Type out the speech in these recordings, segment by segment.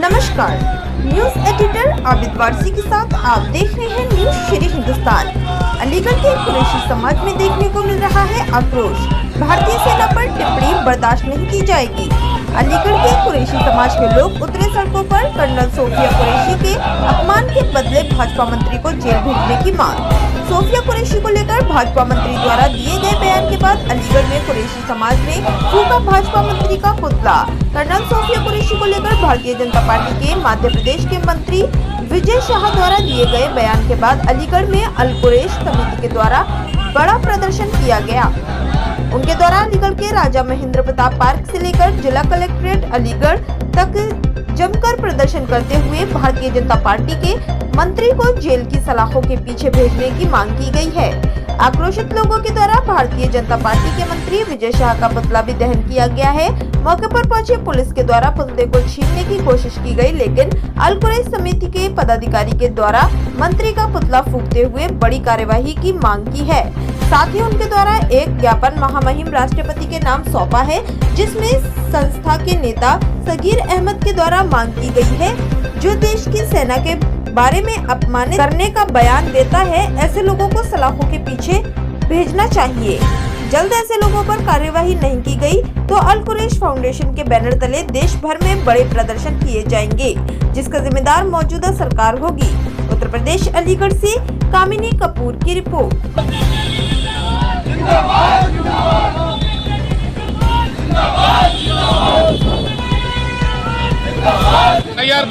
नमस्कार, news editor Abid Warsi के साथ आप देख रहे हैं न्यूज श्री हिंदुस्तान। अलीगढ़ के कुरैशी समाज में देखने को मिल रहा है आक्रोश। भारतीय सेना पर टिप्पणी बर्दाश्त नहीं की जाएगी। अलीगढ़ के कुरैशी समाज के लोग उतरे सड़कों पर कर्नल सोफिया कुरैशी के अपमान के बदले भाजपा मंत्री को जेल भेजने की मांग। सोफिया कुरैशी को लेकर भाजपा मंत्री द्वारा दिए गए बयान के बाद अलीगढ़ में कुरैशी समाज ने फूंका भाजपा मंत्री का पुतला। कर्नल सोफिया कुरैशी को लेकर भारतीय जनता पार्टी के मध्य प्रदेश के मंत्री विजय शाह द्वारा दिए गए बयान के बाद अलीगढ़ में अल कुरैश समिति के द्वारा बड़ा प्रदर्शन किया गया। उनके द्वारा अलीगढ़ के राजा महेंद्र प्रताप पार्क से लेकर जिला कलेक्ट्रेट अलीगढ़ तक जमकर प्रदर्शन करते हुए भारतीय जनता पार्टी के मंत्री को जेल की सलाखों के पीछे भेजने की मांग की गई है। आक्रोशित लोगों के द्वारा भारतीय जनता पार्टी के मंत्री विजय शाह का पुतला भी दहन किया गया है। मौके पर पहुंचे पुलिस के द्वारा पुतले को छीनने की कोशिश की गई, लेकिन अल कुरैश समिति के पदाधिकारी के द्वारा मंत्री का पुतला फूंकते हुए बड़ी कार्यवाही की मांग की है। साथ ही उनके द्वारा एक ज्ञापन महामहिम राष्ट्रपति के नाम सौंपा है, जिसमें संस्था के नेता सगीर अहमद के द्वारा मांग की गई है, जो देश की सेना के बारे में अपमानित करने का बयान देता है, ऐसे लोगों को सलाखों के पीछे भेजना चाहिए। जल्द ऐसे लोगों पर कार्यवाही नहीं की गई तो अल कुरैश फाउंडेशन के बैनर तले देश भर में बड़े प्रदर्शन किए जाएंगे, जिसका जिम्मेदार मौजूदा सरकार होगी। उत्तर प्रदेश अलीगढ़ से कामिनी कपूर की रिपोर्ट।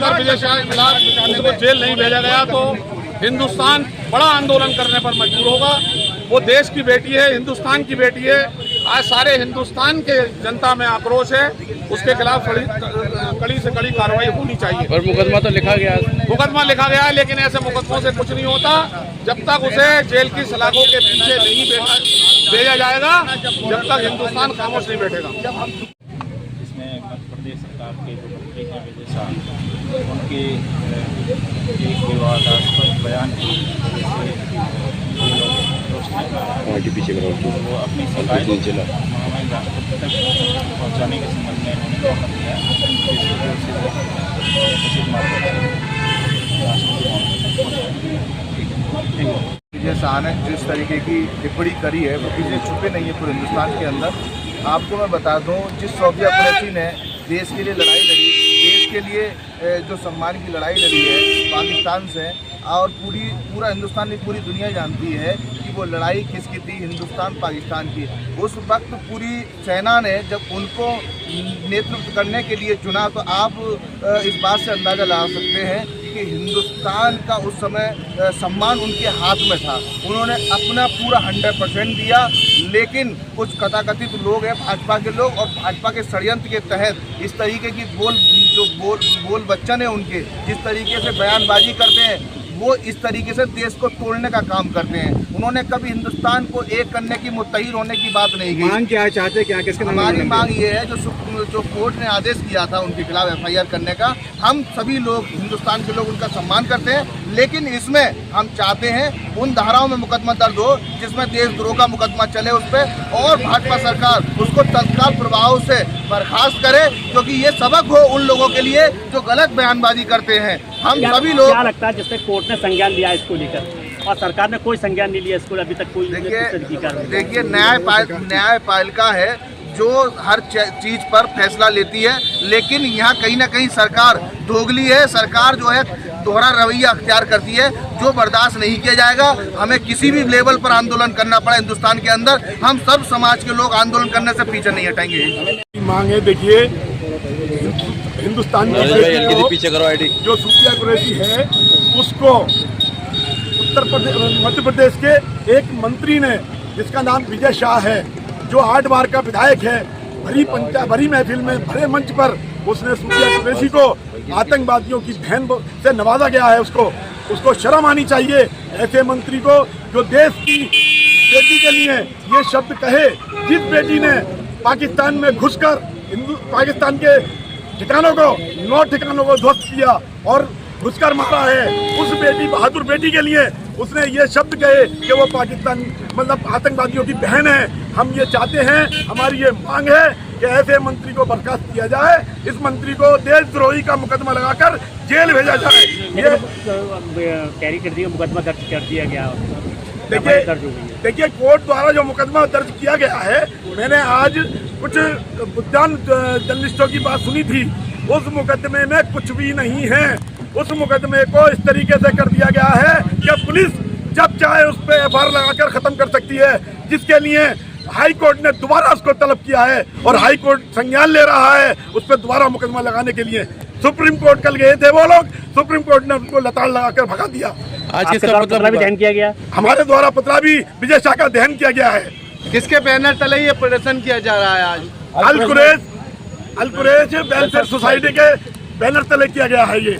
विजय शाह के खिलाफ उसको जेल नहीं भेजा गया तो हिंदुस्तान बड़ा आंदोलन करने पर मजबूर होगा। वो देश की बेटी है, हिंदुस्तान की बेटी है। आज सारे हिंदुस्तान के जनता में आक्रोश है, उसके खिलाफ कड़ी से कड़ी कार्रवाई होनी चाहिए। और मुकदमा तो लिखा गया है, लेकिन ऐसे मुकदमों से कुछ नहीं होता जब तक उसे जेल की सलाखों के पीछे नहीं भेजा जाएगा, जब तक हिंदुस्तान खामोश नहीं बैठेगा। इसमें मध्य प्रदेश सरकार के जो मंत्री हैं विजय शाह, उनके एक विवादास्पद बयान की वजह से वो अपनी शिकायत महामहिम राष्ट्रपति तक पहुँचाने के संबंध में उन्होंने ज्ञापन दिया है, जिस वजह से उचित मात्रा विजय शाह ने जिस तरीके की टिप्पणी करी है वो किसी छुपे नहीं है पूरे हिंदुस्तान के अंदर। आपको मैं बता दूं, जिस सोफिया कुरैशी ने देश के लिए लड़ाई लड़ी, देश के लिए जो सम्मान की लड़ाई लड़ी है पाकिस्तान से, और पूरा हिंदुस्तान की पूरी दुनिया जानती है कि वो लड़ाई किसकी थी, हिंदुस्तान पाकिस्तान की। उस वक्त पूरी सेना ने जब उनको नेतृत्व करने के लिए चुना तो आप इस बात से अंदाज़ा लगा सकते हैं कि हिंदुस्तान का उस समय सम्मान उनके हाथ में था। उन्होंने अपना पूरा 100% दिया, लेकिन कुछ तथाकथित लोग हैं भाजपा के लोग, और भाजपा के षड्यंत्र के तहत इस तरीके की बोल बच्चन है उनके, जिस तरीके से बयानबाजी करते हैं वो इस तरीके से देश को तोड़ने का काम करते हैं। उन्होंने कभी हिंदुस्तान को एक करने की, मुत्तहिद होने की बात नहीं की। मांग क्या चाहते क्या, किसके नाम? हमारी मांग ये है जो कोर्ट ने आदेश किया था उनके खिलाफ FIR करने का, हम सभी लोग हिंदुस्तान के लोग उनका सम्मान करते हैं, लेकिन इसमें हम चाहते हैं उन धाराओं में मुकदमा दर्ज हो जिसमें देशद्रोह का मुकदमा चले उस पर, और भाजपा सरकार उसको तत्काल प्रभाव से बर्खास्त करे, क्योंकि ये सबक हो उन लोगों के लिए जो गलत बयानबाजी करते हैं। हम सभी लोग, क्या लगता है जिससे कोर्ट ने संज्ञान लिया इसको लेकर और सरकार ने कोई संज्ञान नहीं लिया इसको अभी तक? कोई देखिए न्यायपालिका है जो हर चीज पर फैसला लेती है, लेकिन यहाँ कहीं ना कहीं सरकार दोगली है। सरकार जो है दोहरा रवैया अख्तियार करती है, जो बर्दाश्त नहीं किया जाएगा। हमें किसी भी लेवल पर आंदोलन करना पड़ा हिंदुस्तान के अंदर, हम सब समाज के लोग आंदोलन करने से पीछे नहीं हटेंगे। मांग है, देखिए हिंदुस्तान की पीछे करो आईडी जो सोफिया कुरैशी है उसको मध्य प्रदेश के एक मंत्री ने, जिसका नाम विजय शाह है, जो 8 बार का विधायक है, भरी महफिल में भरे मंच पर उसने सोफिया कुरैशी को आतंकवादियों की बहन से नवाजा गया है। उसको शर्म आनी चाहिए ऐसे मंत्री को, जो देश की बेटी के लिए ये शब्द कहे। जिस बेटी ने पाकिस्तान में घुसकर पाकिस्तान के ठिकानों को 9 ठिकानों को ध्वस्त किया और घुसकर मारा है, उस बेटी बहादुर बेटी के लिए उसने ये शब्द कहे कि वो पाकिस्तान मतलब आतंकवादियों की बहन है। हम ये चाहते हैं, हमारी ये मांग है कि ऐसे मंत्री को बर्खास्त किया जाए, इस मंत्री को देशद्रोही का मुकदमा लगाकर जेल भेजा जाए। ये कैरी कर दिया, मुकदमा दर्ज कर दिया गया, देखिए कोर्ट द्वारा जो मुकदमा दर्ज किया गया है, मैंने आज कुछ बुद्धान जर्नलिस्टों की बात सुनी थी, उस मुकदमे में कुछ भी नहीं है। उस मुकदमे को इस तरीके से कर दिया गया है कि पुलिस जब चाहे उस पर एफआईआर लगाकर खत्म कर सकती है, जिसके लिए हाई कोर्ट ने दोबारा उसको तलब किया है और हाई कोर्ट संज्ञान ले रहा है उस पर दोबारा मुकदमा लगाने के लिए। सुप्रीम कोर्ट कल गए थे वो लोग, सुप्रीम कोर्ट ने उनको लताड़ लगाकर भगा दिया। आज किसका पुतला भी दहन किया गया? हमारे द्वारा पुतला भी विजय शाह का दहन किया गया है। किसके बैनर तले ये प्रदर्शन किया जा रहा है आज? अल कुरैश वेलफेयर सोसाइटी के बैनर तले किया गया है ये।